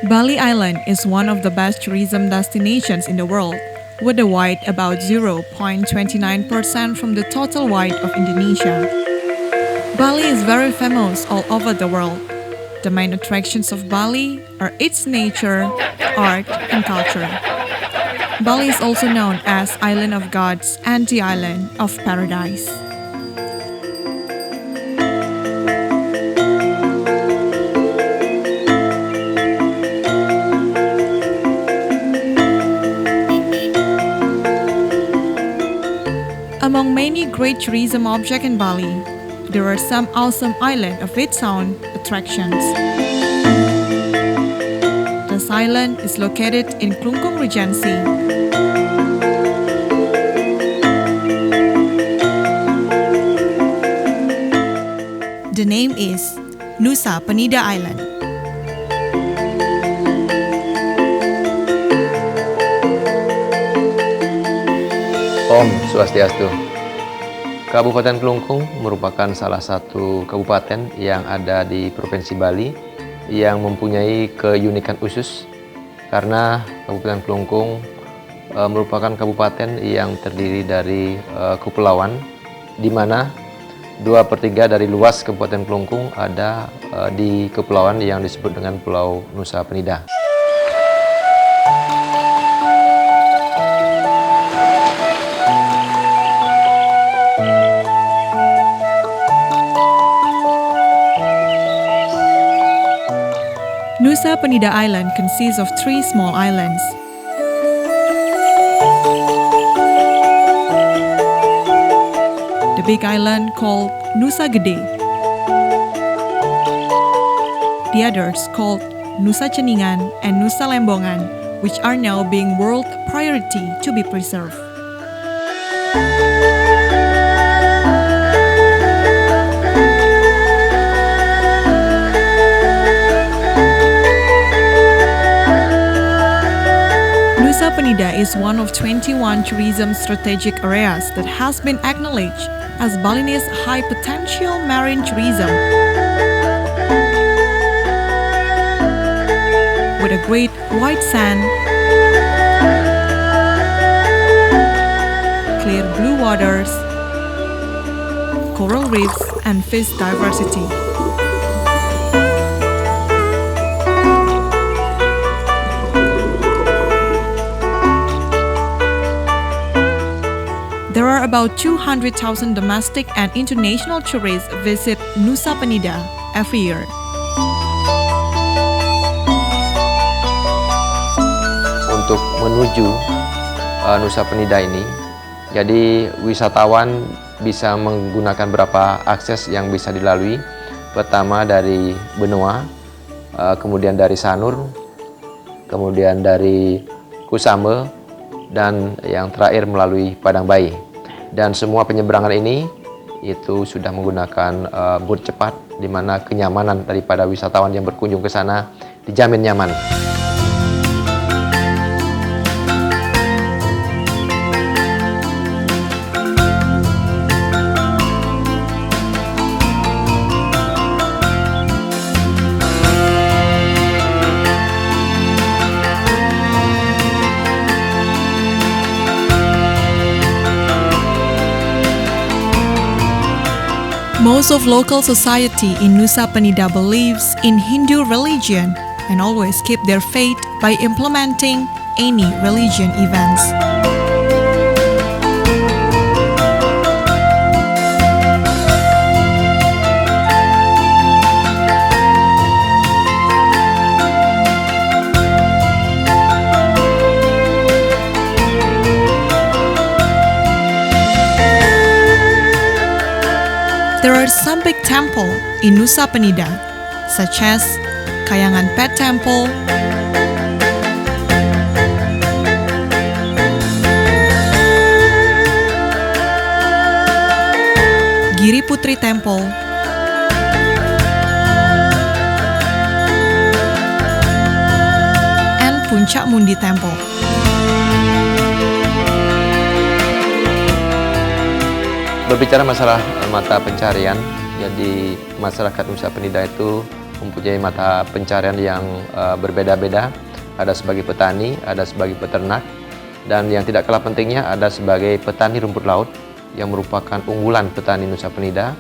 Bali Island is one of the best tourism destinations in the world, with a width about 0.29% from the total width of Indonesia. Bali is very famous all over the world. The main attractions of Bali are its nature, art, and culture. Bali is also known as Island of Gods and the Island of Paradise. Among many great tourism objects in Bali, there are some awesome island of its own attractions. This island is located in Klungkung Regency. The name is Nusa Penida Island. Om Swastiastu. Kabupaten Klungkung merupakan salah satu kabupaten yang ada di Provinsi Bali yang mempunyai keunikan khusus karena Kabupaten Klungkung merupakan kabupaten yang terdiri dari kepulauan, di mana 2/3 dari luas Kabupaten Klungkung ada di kepulauan yang disebut dengan Pulau Nusa Penida. Nusa Penida Island consists of 3 small islands. The big island called Nusa Gede. The others called Nusa Ceningan and Nusa Lembongan, which are now being world priority to be preserved. Nusa Penida is one of 21 tourism strategic areas that has been acknowledged as Balinese high-potential marine tourism. With a great white sand, clear blue waters, coral reefs, and fish diversity. There are about 200,000 domestic and international tourists visit Nusa Penida every year. Untuk menuju Nusa Penida ini, jadi wisatawan bisa menggunakan beberapa akses yang bisa dilalui. Pertama dari benua, kemudian dari Sanur, kemudian dari Kusame, dan yang terakhir melalui Padang Bayi. Dan semua penyeberangan ini itu sudah menggunakan boot cepat, di mana kenyamanan daripada wisatawan yang berkunjung ke sana dijamin nyaman. Most of local society in Nusa Penida believes in Hindu religion and always keep their faith by implementing any religion events. There are some big temples in Nusa Penida, such as Kayangan Pet Temple, Giri Putri Temple, and Puncak Mundi Temple. Berbicara masalah mata pencarian, jadi masyarakat Nusa Penida itu mempunyai mata pencarian yang berbeda-beda. Ada sebagai petani, ada sebagai peternak, dan yang tidak kalah pentingnya ada sebagai petani rumput laut yang merupakan unggulan petani Nusa Penida.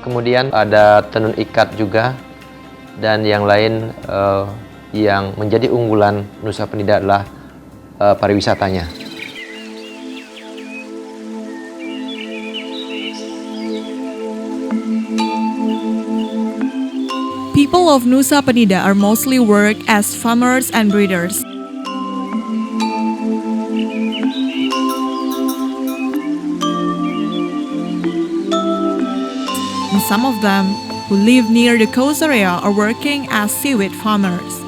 Kemudian ada tenun ikat juga, dan yang lain yang menjadi unggulan Nusa Penida adalah pariwisatanya. People of Nusa Penida are mostly work as farmers and breeders. And some of them who live near the coast area are working as seaweed farmers.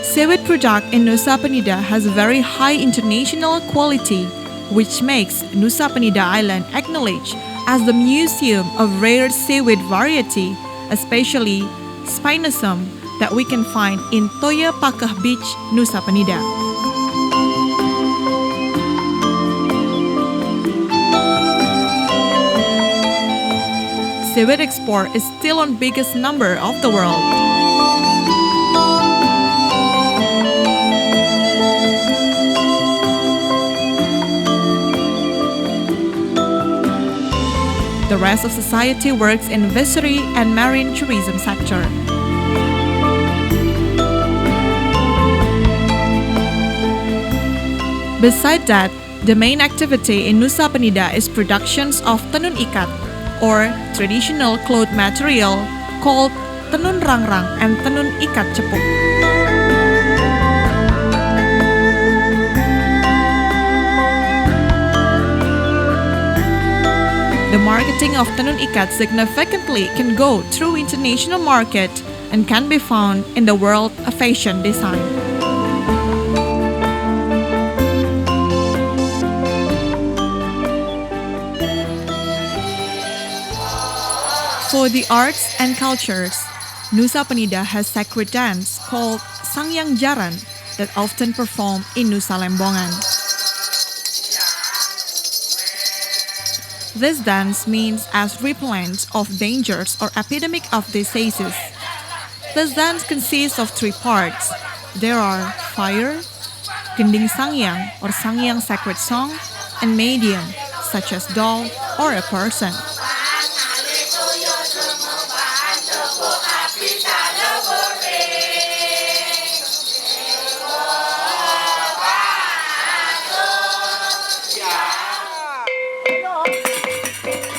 Seaweed product in Nusa Penida has a very high international quality, which makes Nusa Penida Island acknowledged as the museum of rare seaweed variety, especially spinosum, that we can find in Toya Pakah Beach, Nusa Penida. Seaweed export is still on biggest number of the world. The rest of society works in fishery and marine tourism sector. Besides that, the main activity in Nusa Penida is productions of tenun ikat, or traditional cloth material called tenun rangrang and tenun ikat cepuk. The marketing of tenun ikat significantly can go through international market and can be found in the world of fashion design. For the arts and cultures, Nusa Penida has sacred dance called Sangyang Jaran that often performed in Nusa Lembongan. This dance means as repellent of dangers or epidemic of diseases. This dance consists of three parts. There are fire, gending sangyang or sangyang sacred song, and medium, such as doll or a person.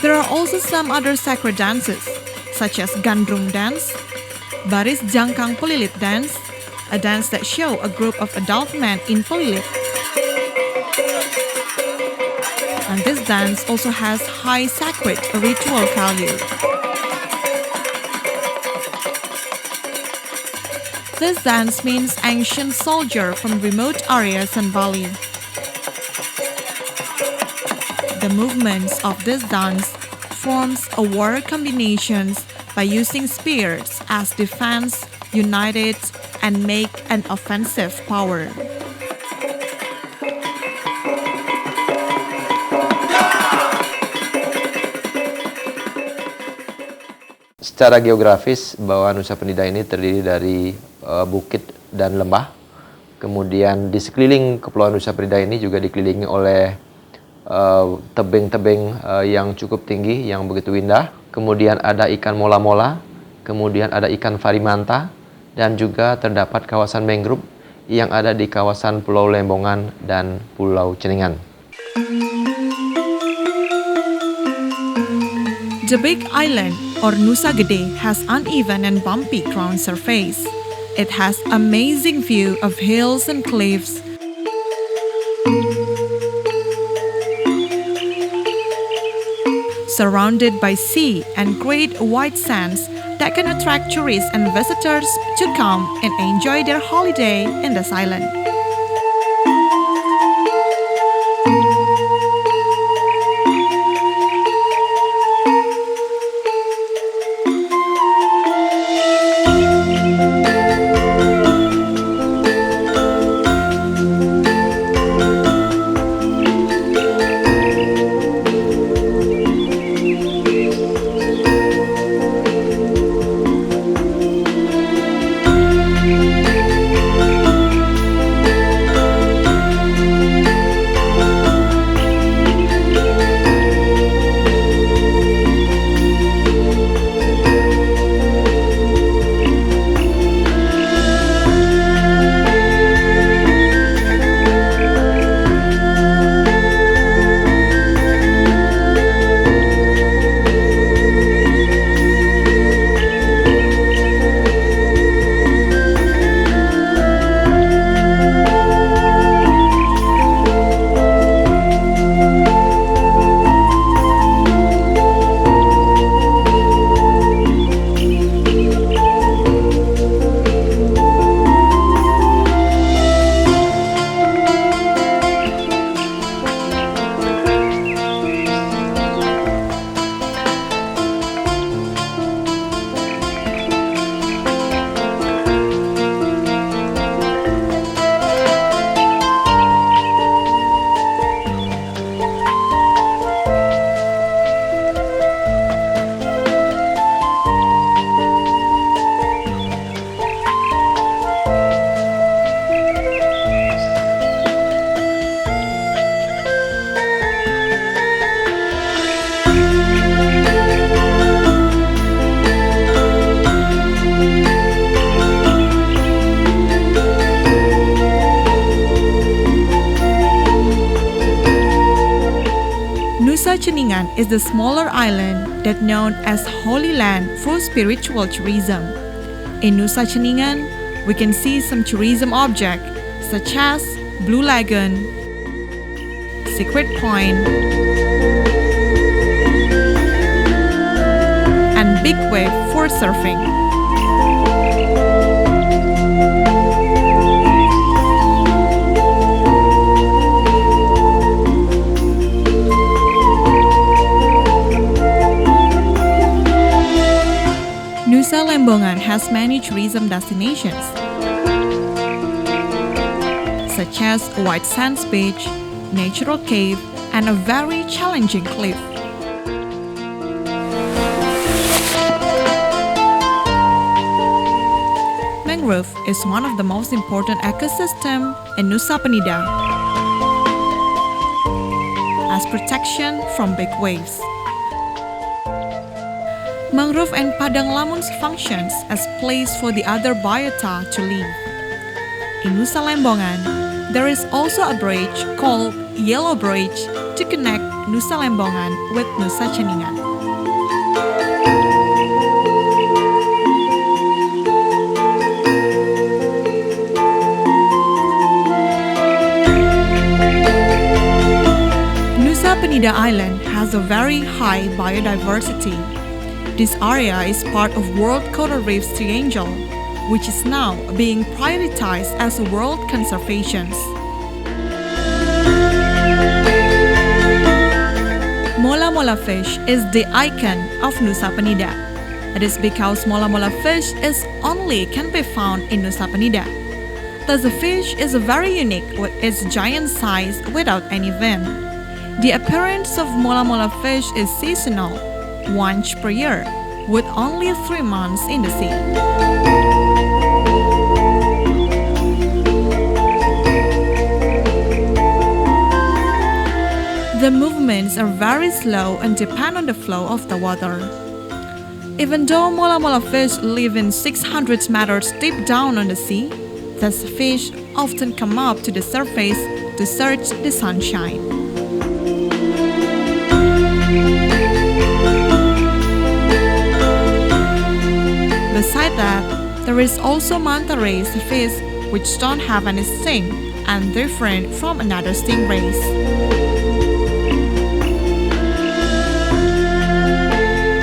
There are also some other sacred dances, such as Gandrung dance, Baris Jangkang Pelilit dance, a dance that show a group of adult men in Pelilit. And this dance also has high sacred ritual value. This dance means ancient soldier from remote areas in Bali. The movements of this dance forms a war combinations by using spears as defense, united, and make an offensive power. Secara geografis, bahwa Nusa Penida ini terdiri dari bukit dan lembah. Kemudian di sekeliling Kepulauan Nusa Penida ini juga dikelilingi oleh tebing-tebing yang cukup tinggi, yang begitu indah. Kemudian ada ikan mola-mola, kemudian ada ikan farimanta, dan juga terdapat kawasan mangrove yang ada di kawasan Pulau Lembongan dan Pulau Ceningan. The Big Island, or Nusa Gede, has uneven and bumpy ground surface. It has amazing view of hills and cliffs, surrounded by sea and great white sands that can attract tourists and visitors to come and enjoy their holiday in this island. Ceningan is the smaller island that known as Holy Land for spiritual tourism. In Nusa Ceningan, we can see some tourism objects such as Blue Lagoon, Secret Point, and Big Wave for surfing. Nusa Lembongan has many tourism destinations, such as a white sands beach, natural cave, and a very challenging cliff. Mangrove is one of the most important ecosystems in Nusa Penida as protection from big waves. Mangrove and Padang Lamun functions as place for the other biota to live. In Nusa Lembongan, there is also a bridge called Yellow Bridge to connect Nusa Lembongan with Nusa Ceningan. Nusa Penida Island has a very high biodiversity. This area is part of World Coral Reefs Triangle, which is now being prioritized as a world conservation. Mola-mola fish is the icon of Nusa Penida. It is because mola-mola fish is only can be found in Nusa Penida. Thus the fish is very unique with its giant size without any fin. The appearance of mola-mola fish is seasonal, once per year, with only 3 months in the sea. The movements are very slow and depend on the flow of the water. Even though mola-mola fish live in 600 meters deep down on the sea, these fish often come up to the surface to search the sunshine. Besides that, there is also manta rays fish which don't have any sting and different from another stingrays.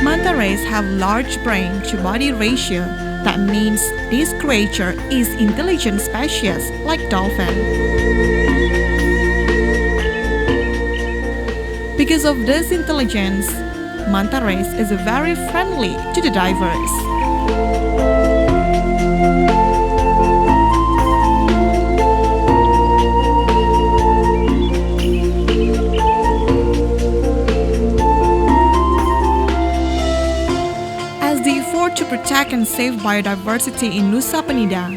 Manta rays have large brain to body ratio. That means this creature is intelligent species like dolphin. Because of this intelligence, manta rays is very friendly to the divers. As the effort to protect and save biodiversity in Nusa Penida,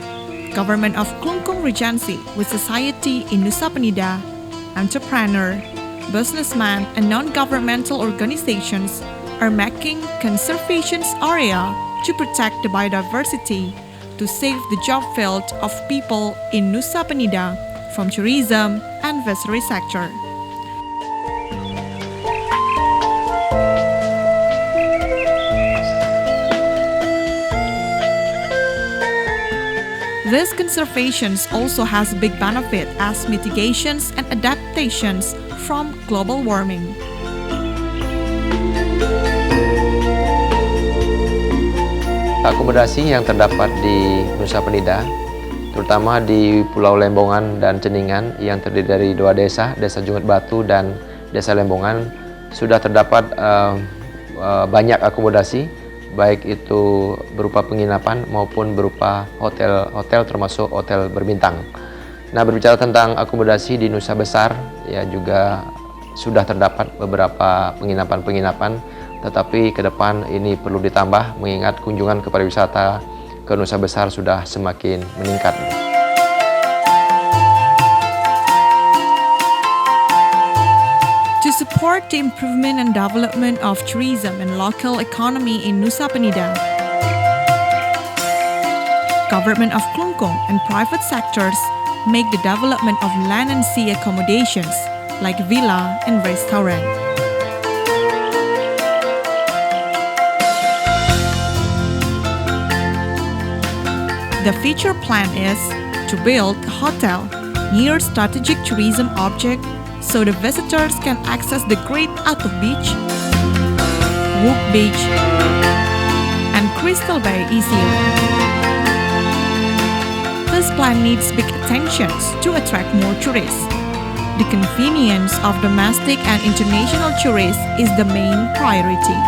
Government of Klungkung Regency with society in Nusa Penida, entrepreneur, businessmen, and non-governmental organizations are making conservation area to protect the biodiversity, to save the job field of people in Nusa Penida from tourism and fishery sector. This conservation also has big benefit as mitigations and adaptations from global warming. Akomodasi yang terdapat di Nusa Penida, terutama di Pulau Lembongan dan Ceningan yang terdiri dari 2 desa, Desa Jungut Batu dan Desa Lembongan, sudah terdapat banyak akomodasi, baik itu berupa penginapan maupun berupa hotel termasuk hotel berbintang. Nah, berbicara tentang akomodasi di Nusa Besar, ya juga sudah terdapat beberapa penginapan-penginapan, tetapi ke depan ini perlu ditambah mengingat kunjungan ke pariwisata ke Nusa Besar sudah semakin meningkat. To support the improvement and development of tourism and local economy in Nusa Penida, Government of Klungkung and private sectors make the development of land and sea accommodations like villa and restaurant. The future plan is to build a hotel near strategic tourism object so the visitors can access the Great Atuh Beach, Wook Beach, and Crystal Bay easier. This plan needs big attention to attract more tourists. The convenience of domestic and international tourists is the main priority.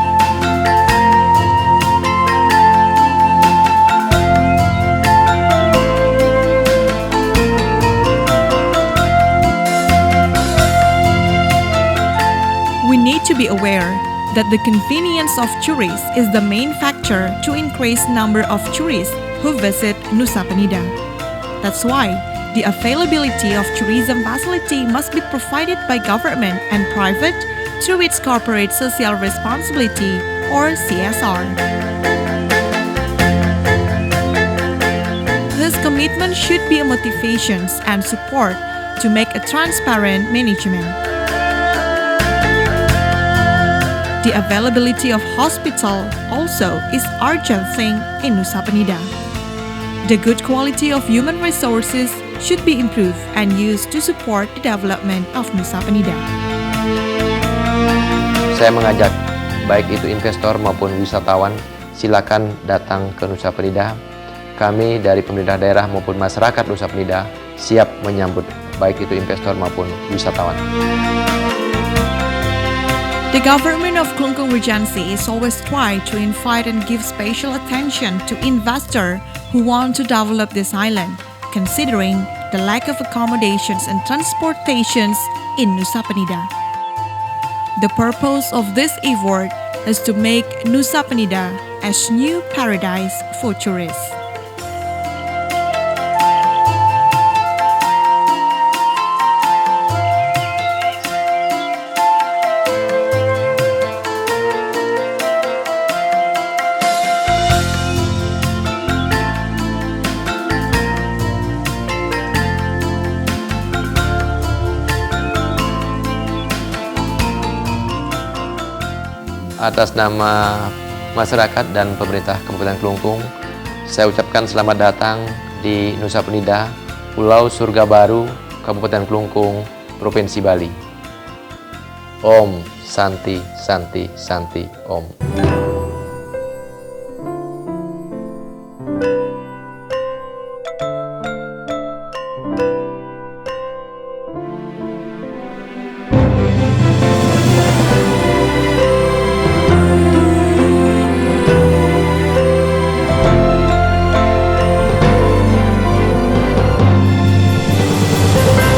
We need to be aware that the convenience of tourists is the main factor to increase number of tourists who visit Nusa Penida. That's why the availability of tourism facility must be provided by government and private through its corporate social responsibility or CSR. This commitment should be a motivation and support to make a transparent management. The availability of hospital also is urgent thing in Nusa Penida. The good quality of human resources should be improved and used to support the development of Nusa Penida. Saya mengajak baik itu investor maupun wisatawan, silakan datang ke Nusa Penida. Kami dari pemerintah daerah maupun masyarakat Nusa Penida siap menyambut baik itu investor maupun wisatawan. The government of Klungkung Regency is always try to invite and give special attention to investors who want to develop this island, considering the lack of accommodations and transportations in Nusa Penida. The purpose of this effort is to make Nusa Penida as new paradise for tourists. Atas nama masyarakat dan pemerintah Kabupaten Klungkung, saya ucapkan selamat datang di Nusa Penida, Pulau Surga Baru, Kabupaten Klungkung, Provinsi Bali. Om Santi Santi Santi Om.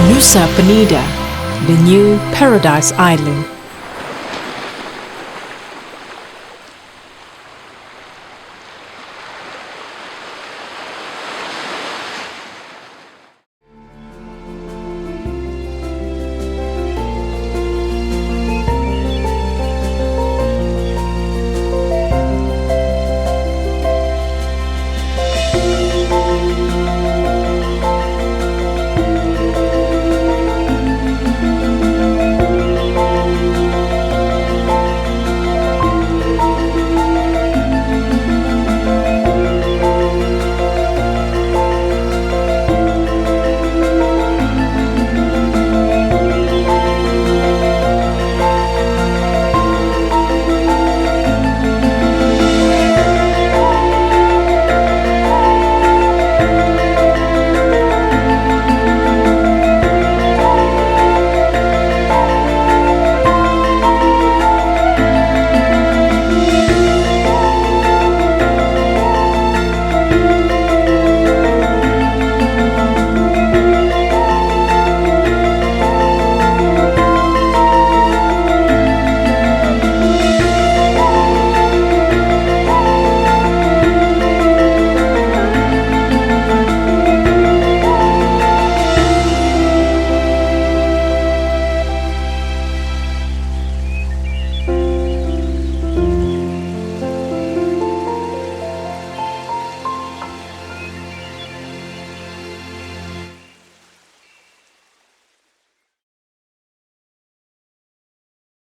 Nusa Penida, the new paradise island.